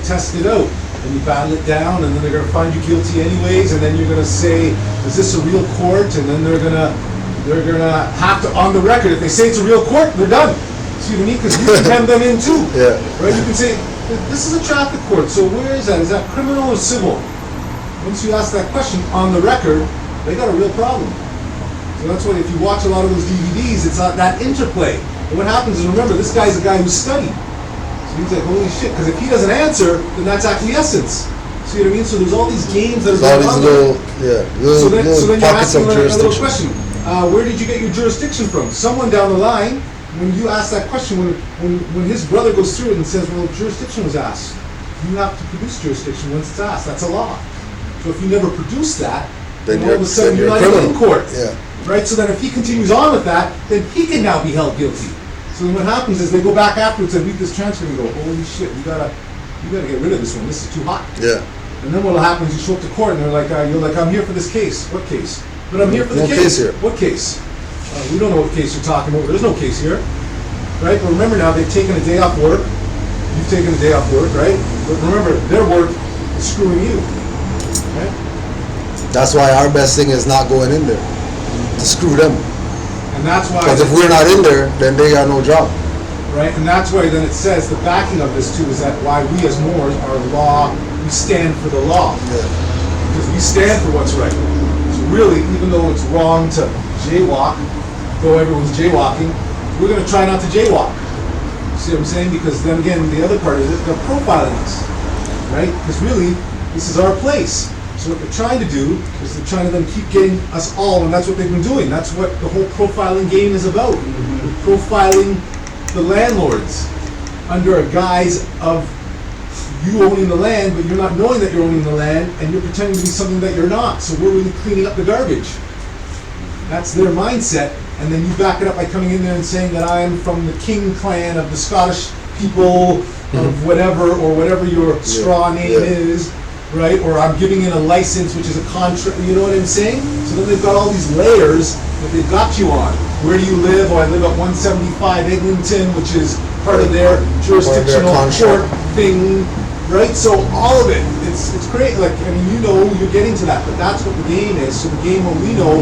test it out. And you battle it down, and then they're going to find you guilty anyways, and then you're going to say, is this a real court? And then they're going to have to, on the record, if they say it's a real court, they're done. See what I mean? Because you can hem them in too. Yeah. Right? You can say, this is a traffic court, so where is that? Is that criminal or civil? Once you ask that question on the record, they got a real problem. So that's why if you watch a lot of those DVDs, it's not that interplay. And what happens is, remember, this guy's a guy who's studied. So he's like, holy shit, because if he doesn't answer, then that's acquiescence. See what I mean? So there's all these games that are going on. So then you ask them a little question. Where did you get your jurisdiction from? Someone down the line, when you ask that question, when his brother goes through it and says, well, jurisdiction was asked, you have to produce jurisdiction once it's asked. That's a law. So if you never produce that, then all of a sudden you're not even in court. Yeah. Right? So then if he continues on with that, then he can now be held guilty. So then what happens is they go back afterwards and read this transcript and go, holy shit, you gotta get rid of this one. This is too hot. Yeah. And then what'll happen is you show up to court and they're like, you're like, I'm here for this case. What case? But I'm here for the case. Here. What case? We don't know what case you're talking about. There's no case here. Right? But remember now, they've taken a day off work. You've taken a day off work, right? But remember, their work is screwing you. Right? That's why our best thing is not going in there. To screw them. And that's why... Because if we're not in there, then they got no job. Right? And that's why then it says, the backing of this too is that why we as Moors are law, we stand for the law. Yeah. Because we stand for what's right. So really, even though it's wrong to jaywalk, though everyone's jaywalking, we're going to try not to jaywalk. See what I'm saying? Because then again, the other part is that they're profiling us. Right? Because really, this is our place. So what they're trying to do is they're trying to then keep getting us all, and that's what they've been doing. That's what the whole profiling game is about. They're profiling the landlords under a guise of you owning the land, but you're not knowing that you're owning the land, and you're pretending to be something that you're not. So we're really cleaning up the garbage. That's their mindset, and then you back it up by coming in there and saying that I am from the King clan of the Scottish people of whatever, or whatever your straw name is. Right? Or I'm giving in a license, which is a contract, you know what I'm saying? So then they've got all these layers that they've got you on. Where do you live? Oh, I live at 175 Eglinton, which is part of their jurisdictional court thing, right? So all of it, it's great. Like, I mean, you know, you're getting to that, but that's what the game is. So the game, what we know,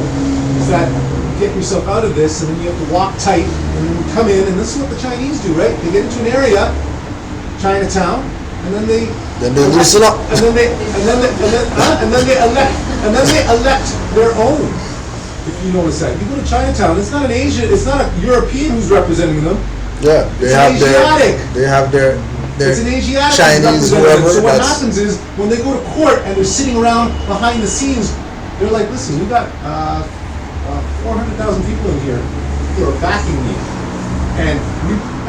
is that you get yourself out of this, and then you have to walk tight, and then you come in, and this is what the Chinese do, right? They get into an area, Chinatown, and then they loosen up. And then they elect their own. If you notice that, you go to Chinatown, it's not an Asian, it's not a European who's representing them. Yeah, it's Asiatic. They have their it's an Asiatic Chinese whoever. So what happens is when they go to court and they're sitting around behind the scenes, they're like, listen, we got 400,000 people in here who are backing me,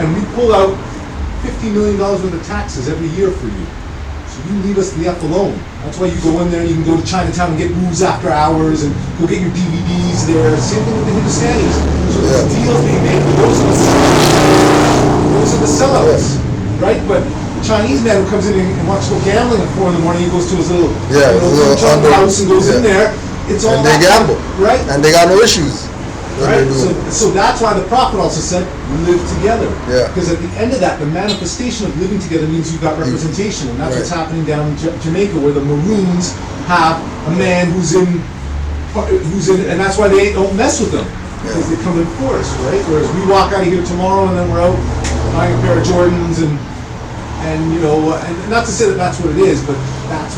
and we pull out $50 million worth of taxes every year for you. So you leave us the F alone. That's why you go in there and you can go to Chinatown and get booze after hours and go get your DVDs there. Same thing with the Hindustanis. So there's deals being made for those are the sellouts, right? But the Chinese man who comes in and wants to go gambling at 4 in the morning, he goes to his little house and goes in there. It's all and they gamble, right? And they got no issues. Right, so that's why the prophet also said, live together. Yeah. Because at the end of that, the manifestation of living together means you've got representation, and that's what's happening down in Jamaica, where the Maroons have a man who's in, and that's why they don't mess with them, because they come in force, right? Whereas we walk out of here tomorrow, and then we're out buying a pair of Jordans, and you know, and not to say that that's what it is, but that's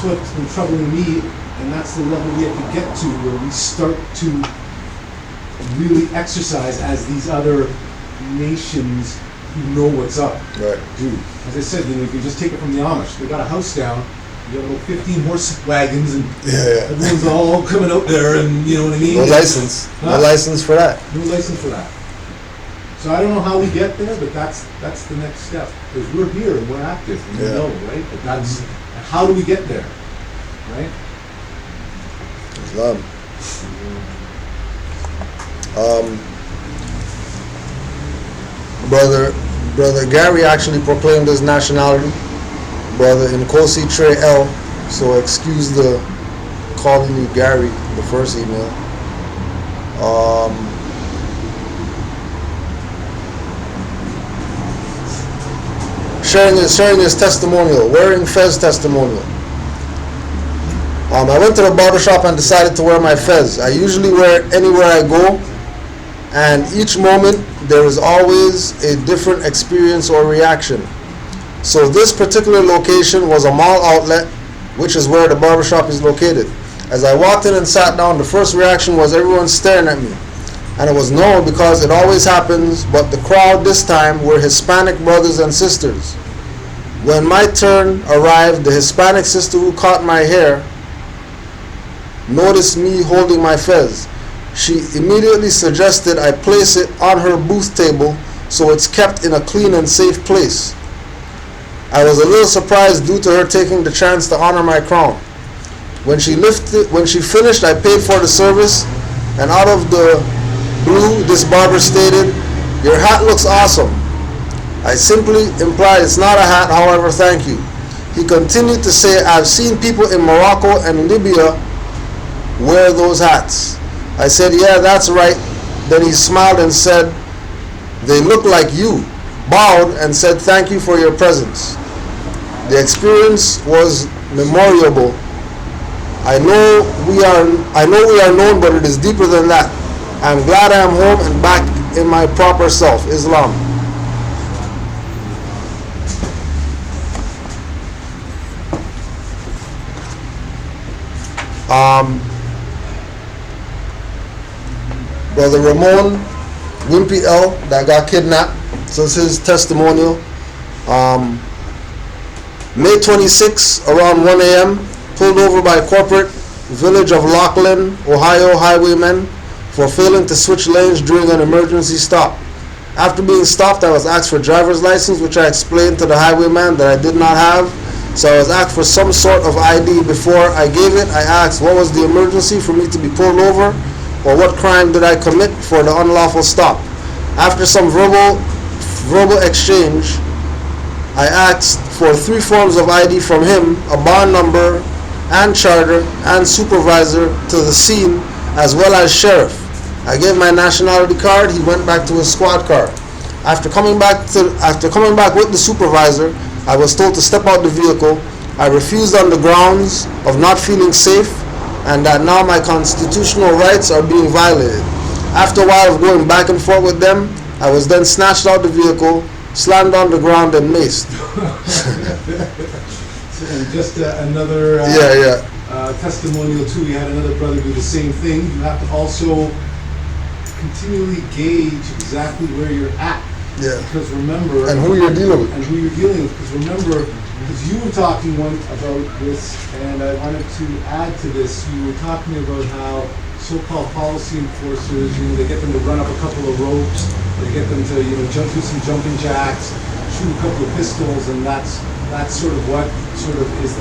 what's been troubling me, and that's the level we have to get to, where we start to really exercise as these other nations who know what's up. Right. Dude, as I said, you know, if you just take it from the Amish, they got a house down, you got about 15 horse wagons, and everyone's all coming out there, and you know what I mean? No license. No license for that. No license for that. So I don't know how we get there, but that's the next step. Because we're here and we're active, and we know, right? But that's, how do we get there? Right? Islam. Brother Gary actually proclaimed his nationality, brother Nkosi Trey L. So excuse the calling you Gary, the first email. sharing his testimonial, wearing fez testimonial. I went to the barbershop and decided to wear my fez. I usually wear it anywhere I go, and each moment there is always a different experience or reaction. So this particular location was a mall outlet, which is where the barbershop is located. As I walked in and sat down, the first reaction was everyone staring at me. And it was normal because it always happens, but the crowd this time were Hispanic brothers and sisters. When my turn arrived, the Hispanic sister who caught my hair noticed me holding my fez. She immediately suggested I place it on her booth table so it's kept in a clean and safe place. I was a little surprised due to her taking the chance to honor my crown. When she finished, I paid for the service, and out of the blue, this barber stated, "Your hat looks awesome." I simply implied it's not a hat, however, thank you. He continued to say, "I've seen people in Morocco and Libya wear those hats." I said, "Yeah, that's right." Then he smiled and said, "They look like you," bowed and said, "Thank you for your presence." The experience was memorable. I know we are known, but it is deeper than that. I'm glad I am home and back in my proper self, Islam. Brother Ramon Wimpy L that got kidnapped, so it's his testimonial. May 26, around 1 a.m., pulled over by corporate village of Laughlin, Ohio highwaymen for failing to switch lanes during an emergency stop. After being stopped, I was asked for driver's license, which I explained to the highwayman that I did not have. So I was asked for some sort of ID. Before I gave it, I asked what was the emergency for me to be pulled over, or what crime did I commit for the unlawful stop. After some verbal exchange, I asked for 3 forms of ID from him, a bond number and charter and supervisor to the scene, as well as sheriff. I gave my nationality card. He went back to his squad car. After coming back with the supervisor, I was told to step out the vehicle. I refused on the grounds of not feeling safe and that now my constitutional rights are being violated. After a while of going back and forth with them, I was then snatched out the vehicle, slammed on the ground, and maced. And just another testimonial too. We had another brother do the same thing. You have to also continually gauge exactly where you're at. Yeah. Because remember, and who you're dealing with. And who you're dealing with. Because remember, because you were talking about this, and I wanted to add to this. You were talking about how so-called policy enforcers, they get them to run up a couple of ropes, they get them to, jump through some jumping jacks, shoot a couple of pistols, and that's sort of what sort of is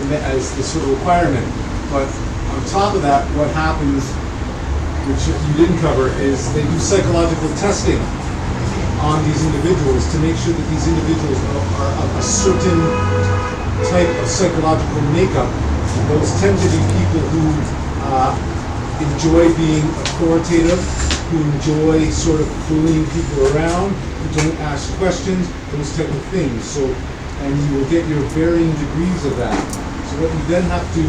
the sort of requirement. But on top of that, what happens, which you didn't cover, is they do psychological testing on these individuals to make sure that these individuals are of a certain type of psychological makeup. Those tend to be people who enjoy being authoritative, who enjoy sort of bullying people around, who don't ask questions, those type of things. So, and you will get your varying degrees of that. So what you then have to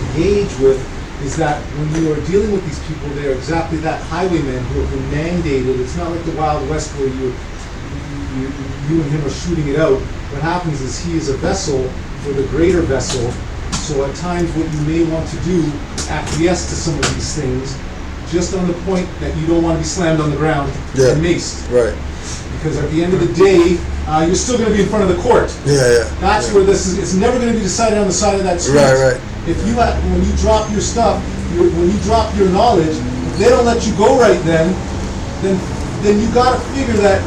engage with is that when you are dealing with these people, they are exactly that, highwaymen who have been mandated. It's not like the Wild West where you and him are shooting it out. What happens is he is a vessel for the greater vessel. So at times what you may want to do is acquiesce to some of these things, just on the point that you don't want to be slammed on the ground and maced. Right. Because at the end of the day, you're still going to be in front of the court. That's where this is. It's never going to be decided on the side of that street. Right. If when you drop your stuff, when you drop your knowledge, if they don't let you go right then you got to figure that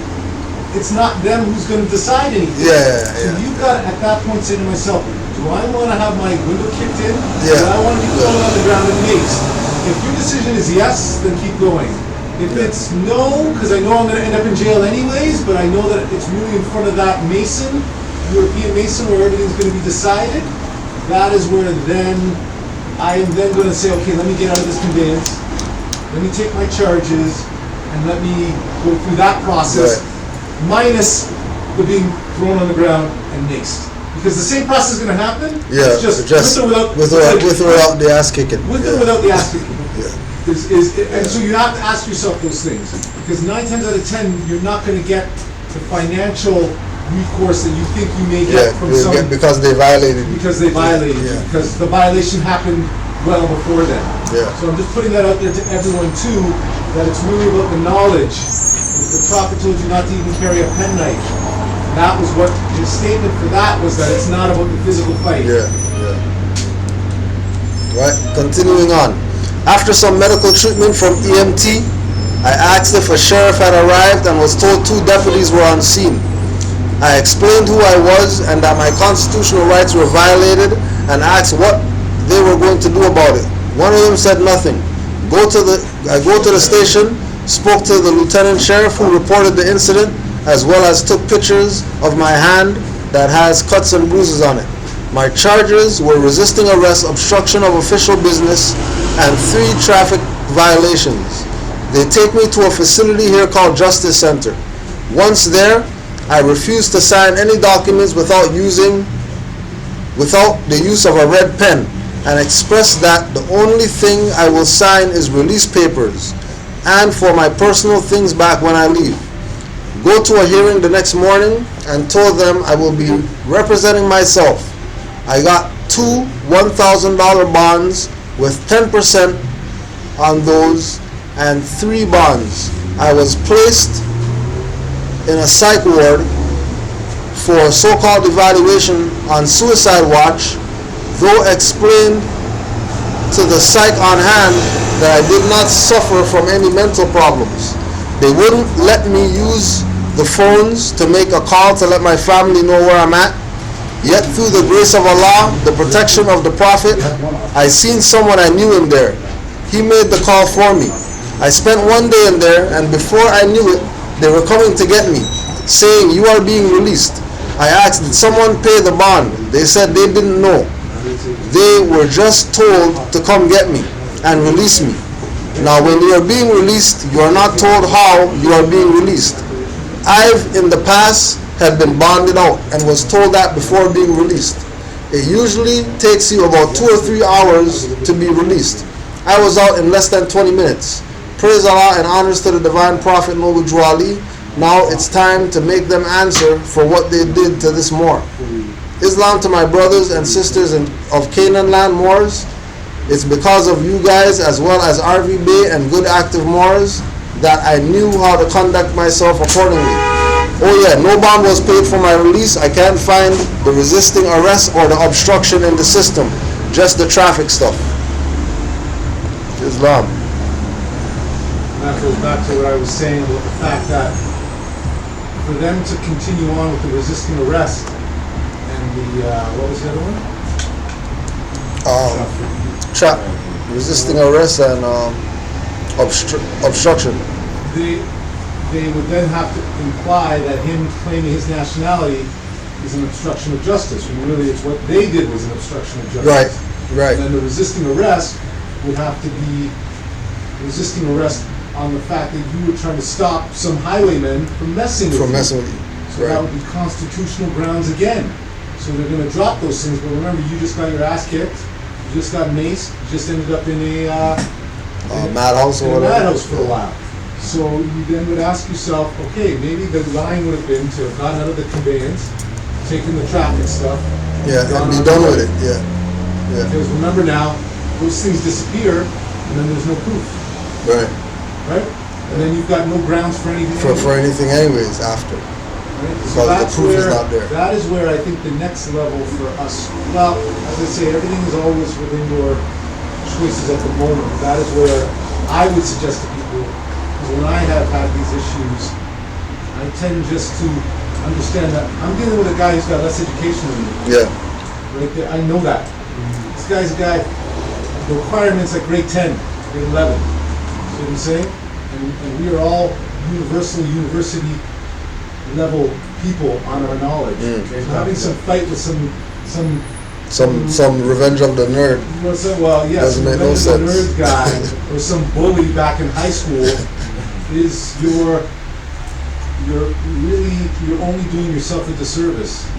it's not them who's going to decide anything. So you got to, at that point, say to myself, do I want to have my window kicked in? Do I want to be thrown on the ground and maced? If your decision is yes, then keep going. If it's no, because I know I'm going to end up in jail anyways, but I know that it's really in front of that Mason, European Mason, where everything's going to be decided, that is where then I am then going to say, okay, let me get out of this conveyance, let me take my charges, and let me go through that process, minus they're being thrown on the ground and maced. Because the same process is going to happen. Yeah, it's just with or without the ass kicking. With or without the ass kicking. Yeah. And so you have to ask yourself those things. Because 9 times out of 10, you're not going to get the financial recourse that you think you may get from someone. Because they violated. Because they violated you. Because the violation happened well before then. Yeah. So I'm just putting that out there to everyone too, that it's really about the knowledge. If the prophet told you not to even carry a penknife, that was what his statement for that was, that it's not about the physical fight. Yeah. Right, continuing on. After some medical treatment from EMT, I asked if a sheriff had arrived and was told 2 deputies were on scene. I explained who I was and that my constitutional rights were violated and asked what they were going to do about it. One of them said nothing. I go to the station, spoke to the lieutenant sheriff who reported the incident, as well as took pictures of my hand that has cuts and bruises on it. My charges were resisting arrest, obstruction of official business, and 3 traffic violations. They take me to a facility here called Justice Center. Once there, I refused to sign any documents without the use of a red pen, and expressed that the only thing I will sign is release papers and for my personal things back when I leave. Go to a hearing the next morning and told them I will be representing myself. I got 2 $1,000 bonds with 10% on those and 3 bonds. I was placed in a psych ward for so-called evaluation on suicide watch, though explained to the psych on hand that I did not suffer from any mental problems. They wouldn't let me use the phones to make a call to let my family know where I'm at. Yet through the grace of Allah, the protection of the Prophet, I seen someone I knew in there. He made the call for me. I spent 1 day in there, and before I knew it, they were coming to get me, saying, "You are being released." I asked, "Did someone pay the bond?" They said they didn't know. They were just told to come get me and release me. Now when you are being released, you are not told how you are being released. I've in the past had been bonded out and was told that before being released. It usually takes you about 2 or 3 hours to be released. I was out in less than 20 minutes. Praise Allah and honors to the divine Prophet Noble Drew Ali. Now it's time to make them answer for what they did to this Moor. Islam to my brothers and sisters of Canaanland Moors. It's because of you guys as well as RV Bay and good active Moors that I knew how to conduct myself accordingly. Oh yeah, no bond was paid for my release. I can't find the resisting arrest or the obstruction in the system, just the traffic stuff. Islam. And that goes back to what I was saying about the fact that for them to continue on with the resisting arrest and the, what was the other one? Resisting arrest and obstruction. They would then have to imply that him claiming his nationality is an obstruction of justice, when really it's what they did was an obstruction of justice. Right. And then the resisting arrest would have to be resisting arrest on the fact that you were trying to stop some highwaymen from messing with you. So that would be constitutional grounds again. So they're going to drop those things, but remember, you just got your ass kicked, you just got maced, you just ended up in a madhouse or whatever. Madhouse for a while. So you then would ask yourself, okay, maybe the line would have been to have gotten out of the conveyance, taken the traffic stuff, and be done with it. Yeah. Because remember now, those things disappear, and then there's no proof. Right. And then you've got no grounds for anything. For anything, anyways, after. Right? Because So the proof is not there. That is where I think the next level for us. Well, as I say, everything is always within your choices at the moment. That is where I would suggest to people. When I have had these issues, I tend just to understand that I'm dealing with a guy who's got less education than me. Yeah. Right there, I know that. This guy's a guy, the requirement's like grade 10, grade 11. See what I'm saying? And we are all university level people on our knowledge. Okay? So having some fight with some revenge of the nerd. Well, yes, doesn't make no sense. Nerd guy or some bully back in high school is you're only doing yourself a disservice